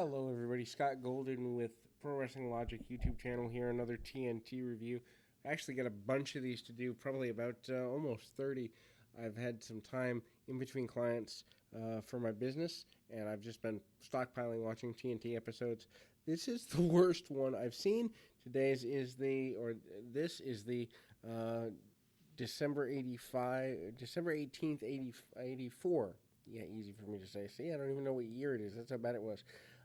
Hello, everybody. Scott Golden with Pro Wrestling Logic YouTube channel here. Another TNT review. I actually got a bunch of these to do, probably about almost 30. I've had some time in between clients for my business, and I've just been stockpiling watching TNT episodes. This is the worst one I've seen. This is the December 18th, 84. Yeah, easy for me to say. See, I don't even know what year it is. That's how bad it was.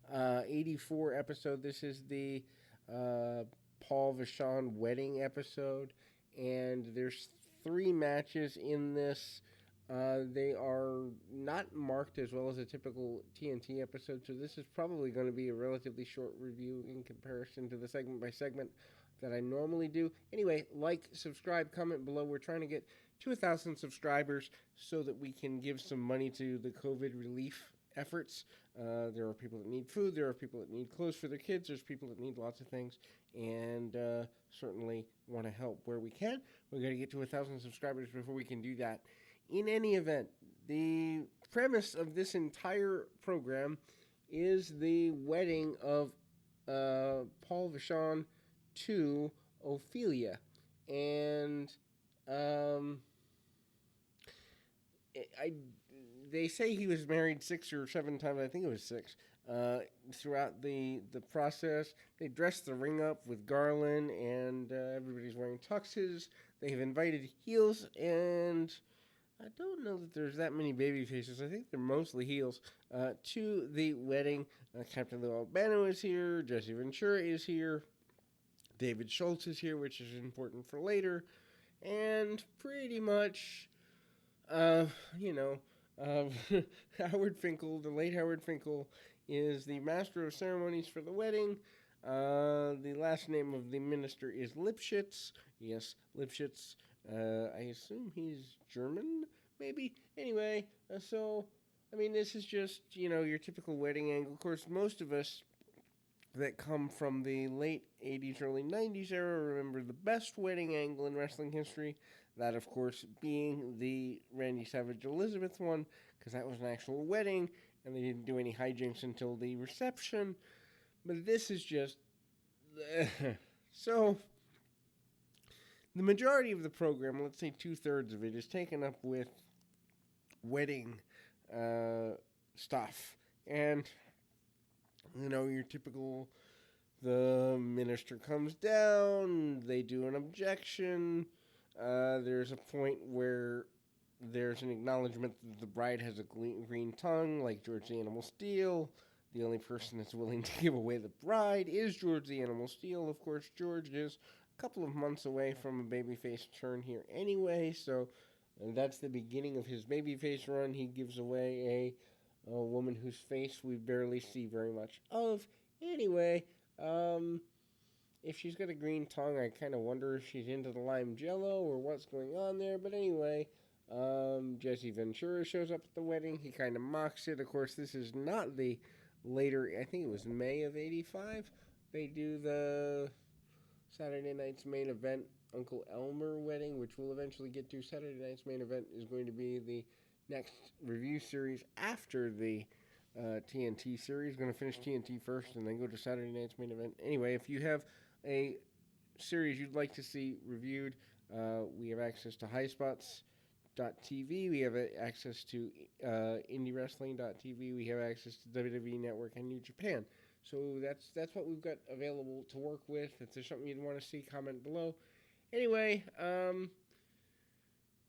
84 episode. This is the Paul Vachon wedding episode, and there's 3 matches in this. They are not marked as well as a typical TNT episode, so this is probably going to be a relatively short review in comparison to the segment by segment that I normally do. Anyway, like, subscribe, comment below. We're trying to get to 1,000 subscribers so that we can give some money to the COVID relief efforts. There are people that need food. There are people that need clothes for their kids. There's people that need lots of things, and certainly want to help where we can. We're going to get to 1,000 subscribers before we can do that. In any event, the premise of this entire program is the wedding of Paul Vachon to Ophelia, and they say he was married 6 or 7 times. I think it was 6. Throughout the process, they dressed the ring up with garland, and everybody's wearing tuxes. They've invited heels, and I don't know that there's that many baby faces. I think they're mostly heels to the wedding. Captain Lou Albano is here. Jesse Ventura is here. David Schultz is here, which is important for later. And pretty much, Howard Finkel, the late Howard Finkel, is the master of ceremonies for the wedding. The last name of the minister is Lipschitz. Yes, Lipschitz. I assume he's German, maybe? Anyway, this is just, your typical wedding angle. Of course, most of us that come from the late 80s, early 90s era remember the best wedding angle in wrestling history. That, of course, being the Randy Savage Elizabeth one, because that was an actual wedding, and they didn't do any hijinks until the reception. But this is just... So, the majority of the program, let's say 2/3 of it, is taken up with wedding stuff. And, your typical, the minister comes down, they do an objection. There's a point where there's an acknowledgement that the bride has a green tongue, like George the Animal Steel. The only person that's willing to give away the bride is George the Animal Steel. Of course, George is a couple of months away from a babyface turn here anyway, so that's the beginning of his babyface run. He gives away a woman whose face we barely see very much of. Anyway, if she's got a green tongue, I kind of wonder if she's into the lime jello or what's going on there. But anyway, Jesse Ventura shows up at the wedding. He kind of mocks it. Of course, this is not the later, I think it was May of 85. They do the Saturday night's main event, Uncle Elmer wedding, which we'll eventually get to. Saturday night's main event is going to be the next review series after the TNT series. Going to finish TNT first and then go to Saturday night's main event. Anyway, if you have a series you'd like to see reviewed, we have access to highspots.tv. We have access to indiewrestling.tv. We have access to WWE Network and New Japan. So that's what we've got available to work with. If there's something you'd want to see, comment below. Anyway,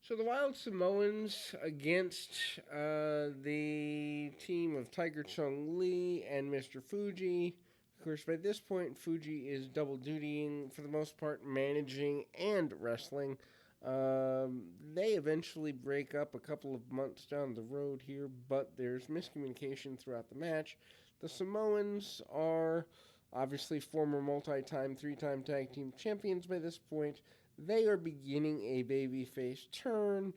so the Wild Samoans against the team of Tiger Chung Lee and Mr. Fuji. Of course, by this point, Fuji is double dutying, for the most part, managing and wrestling. They eventually break up a couple of months down the road here, but there's miscommunication throughout the match. The Samoans are obviously former multi-time, 3-time tag team champions by this point. They are beginning a babyface turn,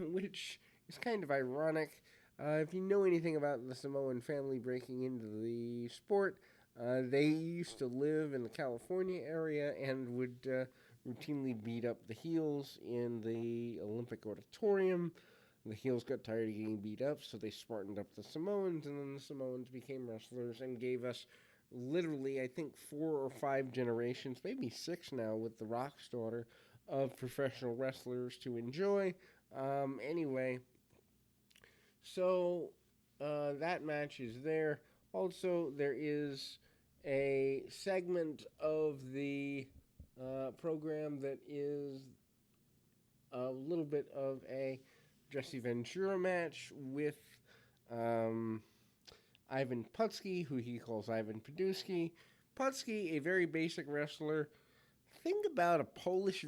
which is kind of ironic. If you know anything about the Samoan family breaking into the sport, they used to live in the California area and would routinely beat up the heels in the Olympic Auditorium. The heels got tired of getting beat up, so they smartened up the Samoans, and then the Samoans became wrestlers and gave us literally, I think, 4 or 5 generations, maybe 6 now, with the Rock's daughter, of professional wrestlers to enjoy. Anyway, so that match is there. Also, there is a segment of the program that is a little bit of a Jesse Ventura match with um, Ivan Putski, who he calls Ivan Paduski. Putski, a very basic wrestler. Think about a Polish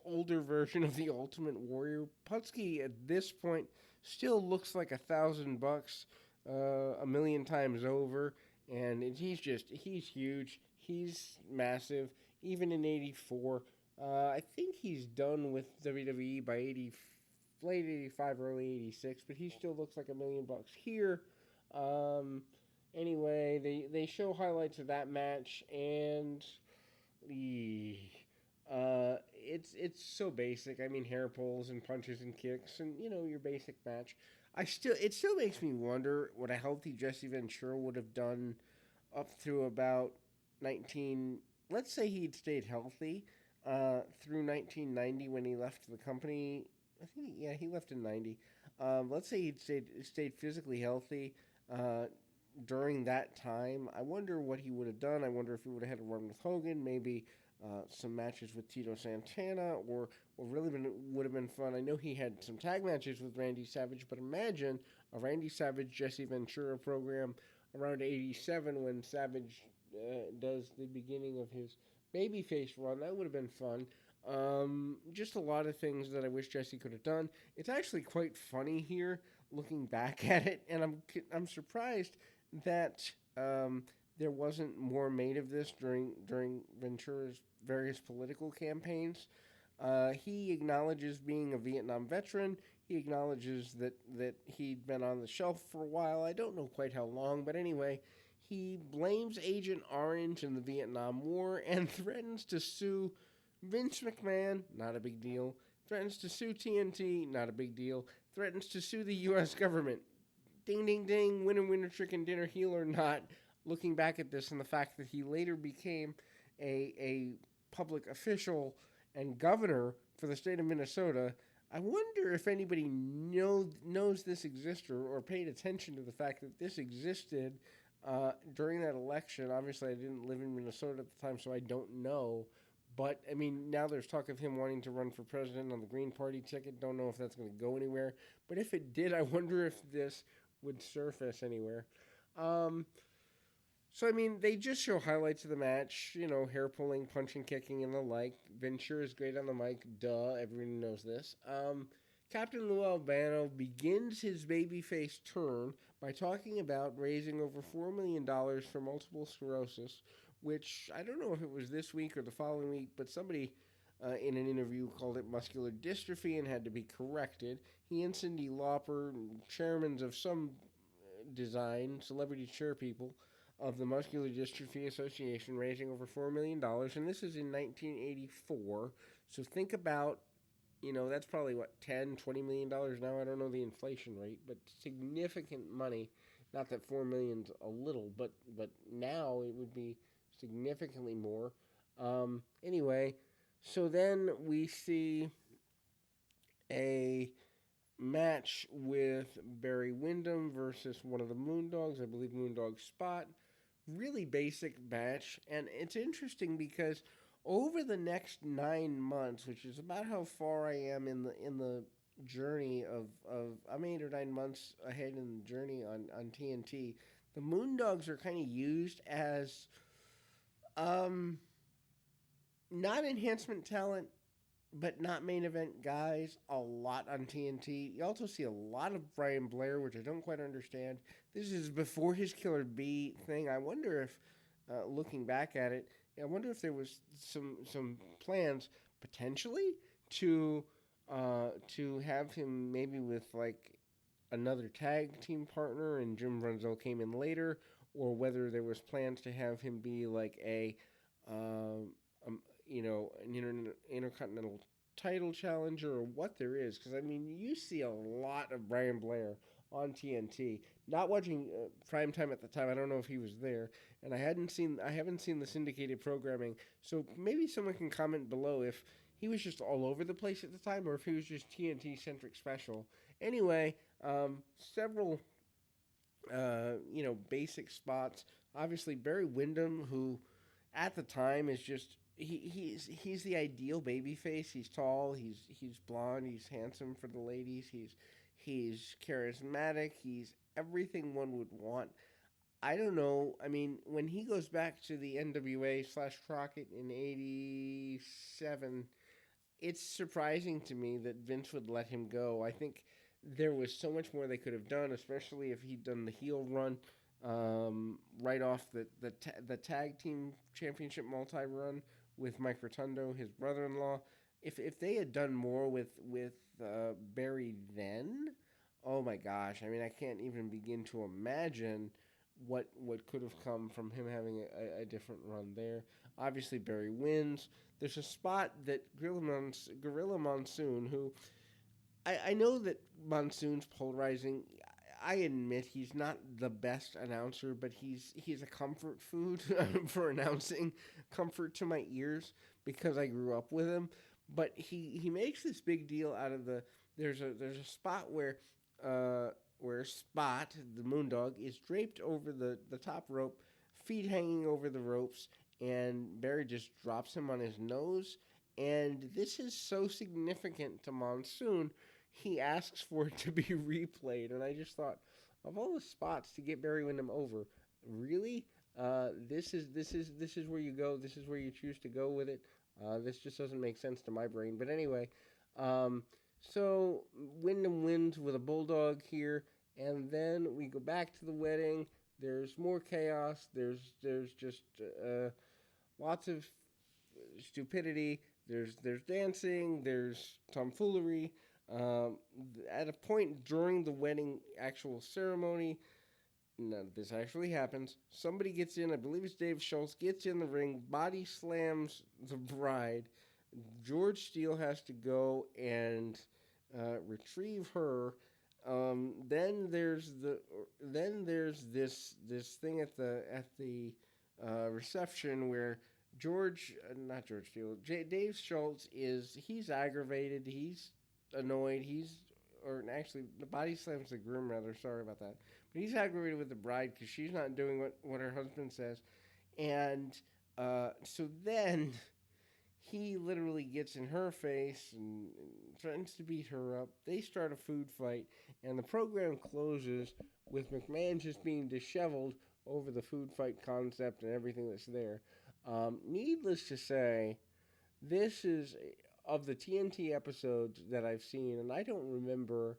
older version of the Ultimate Warrior. Putski at this point still looks like $1,000, a million times over, and he's huge. He's massive. Even in '84, I think he's done with WWE by late '85, early '86, but he still looks like $1,000,000 here. Um, anyway, they show highlights of that match, and it's so basic. I mean, hair pulls and punches and kicks, and your basic match. It still makes me wonder what a healthy Jesse Ventura would have done up through about 19. Let's say he'd stayed healthy through 1990 when he left the company. I think he left in '90. Let's say he'd stayed physically healthy during that time. I wonder what he would have done. I wonder if he would have had a run with Hogan, maybe some matches with Tito Santana, or would have been fun. I know he had some tag matches with Randy Savage, but imagine a Randy Savage Jesse Ventura program around '87 when Savage does the beginning of his babyface run. That would have been fun. Just a lot of things that I wish Jesse could have done. It's actually quite funny here, looking back at it, and I'm surprised that there wasn't more made of this during Ventura's various political campaigns. He acknowledges being a Vietnam veteran. He acknowledges that he'd been on the shelf for a while. I don't know quite how long, but anyway, he blames Agent Orange in the Vietnam War and threatens to sue Vince McMahon, not a big deal. Threatens to sue TNT, not a big deal. Threatens to sue the U.S. government. Ding, ding, ding, winner, winner, chicken dinner, heel or not. Looking back at this and the fact that he later became a public official and governor for the state of Minnesota, I wonder if anybody knows this exists or paid attention to the fact that this existed during that election. Obviously, I didn't live in Minnesota at the time, so I don't know. But, I mean, now there's talk of him wanting to run for president on the Green Party ticket. Don't know if that's going to go anywhere. But if it did, I wonder if this would surface anywhere. So, I mean, they just show highlights of the match. Hair pulling, punching, kicking, and the like. Ventura is great on the mic. Duh, everyone knows this. Captain Lou Albano begins his babyface turn by talking about raising over $4 million for multiple sclerosis, which I don't know if it was this week or the following week, but somebody in an interview called it muscular dystrophy and had to be corrected. He and Cyndi Lauper, chairmen of some celebrity chair people of the Muscular Dystrophy Association, raising over $4 million, and this is in 1984. So think about, that's probably $10-20 million now. I don't know the inflation rate, but significant money. Not that $4 million's a little, but now it would be significantly more. Anyway, so then we see a match with Barry Windham versus one of the Moondogs, I believe Moondog Spot. Really basic match, and it's interesting because over the next 9 months, which is about how far I am in the journey of I'm 8 or 9 months ahead in the journey on TNT, the Moondogs are kind of used as not enhancement talent, but not main event guys a lot on TNT. You also see a lot of Brian Blair, which I don't quite understand. This is before his Killer Bee thing. I wonder if, looking back at it, I wonder if there was some plans potentially to have him maybe with like another tag team partner, and Jim Brunzell came in later, or whether there was plans to have him be like an intercontinental title challenger or what there is. Because, I mean, you see a lot of Brian Blair on TNT. Not watching prime time at the time. I don't know if he was there, and I haven't seen the syndicated programming. So maybe someone can comment below if he was just all over the place at the time, or if he was just TNT centric special. Anyway, several basic spots. Obviously, Barry Windham, who at the time is just he's the ideal baby face. He's tall, he's blonde, he's handsome for the ladies. He's charismatic. He's everything one would want. I don't know. I mean, when he goes back to the NWA slash Crockett in '87, it's surprising to me that Vince would let him go. I think there was so much more they could have done, especially if he'd done the heel run right off the tag team championship multi run with Mike Rotundo, his brother in law. If they had done more with Barry then, oh my gosh! I mean, I can't even begin to imagine what could have come from him having a different run there. Obviously, Barry wins. There's a spot that Gorilla Monsoon, who I know that Monsoon's polarizing. I admit he's not the best announcer, but he's a comfort food for announcing, comfort to my ears because I grew up with him. But he makes this big deal out of the there's a spot where Spot the Moondog is draped over the top rope, feet hanging over the ropes, and Barry just drops him on his nose. And this is so significant to Monsoon, he asks for it to be replayed. And I just thought, of all the spots to get Barry Windham over, really, this is where you go. This is where you choose to go with it. This just doesn't make sense to my brain. But anyway, so Windham wins with a bulldog here, and then we go back to the wedding. There's more chaos. There's just lots of stupidity. There's dancing. There's tomfoolery. At a point during the wedding actual ceremony, none of this actually happens. Somebody gets in. I believe it's Dave Schultz. Gets in the ring, body slams the bride. George Steele has to go and retrieve her. Then there's this thing at the reception where not George Steele, Dave Schultz he's aggravated, he's annoyed, actually the body slams the groom rather. Sorry about that, but he's aggravated with the bride because she's not doing what her husband says, and so then he literally gets in her face and threatens to beat her up. They start a food fight, and the program closes with McMahon just being disheveled over the food fight concept and everything that's there. Needless to say, this is of the TNT episodes that I've seen, and I don't remember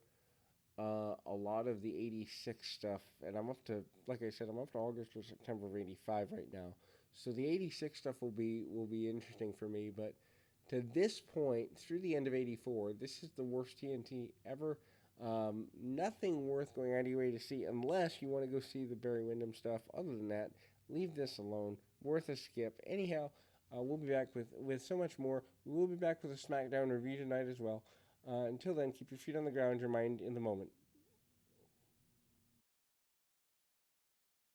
a lot of the '86 stuff. And I'm up to, like I said, I'm up to August or September of '85 right now. So the '86 stuff will be interesting for me. But to this point, through the end of '84, this is the worst TNT ever. Nothing worth going out of your way to see unless you want to go see the Barry Windham stuff. Other than that, leave this alone. Worth a skip. Anyhow, we'll be back with so much more. We will be back with a SmackDown review tonight as well. Until then, keep your feet on the ground, your mind in the moment.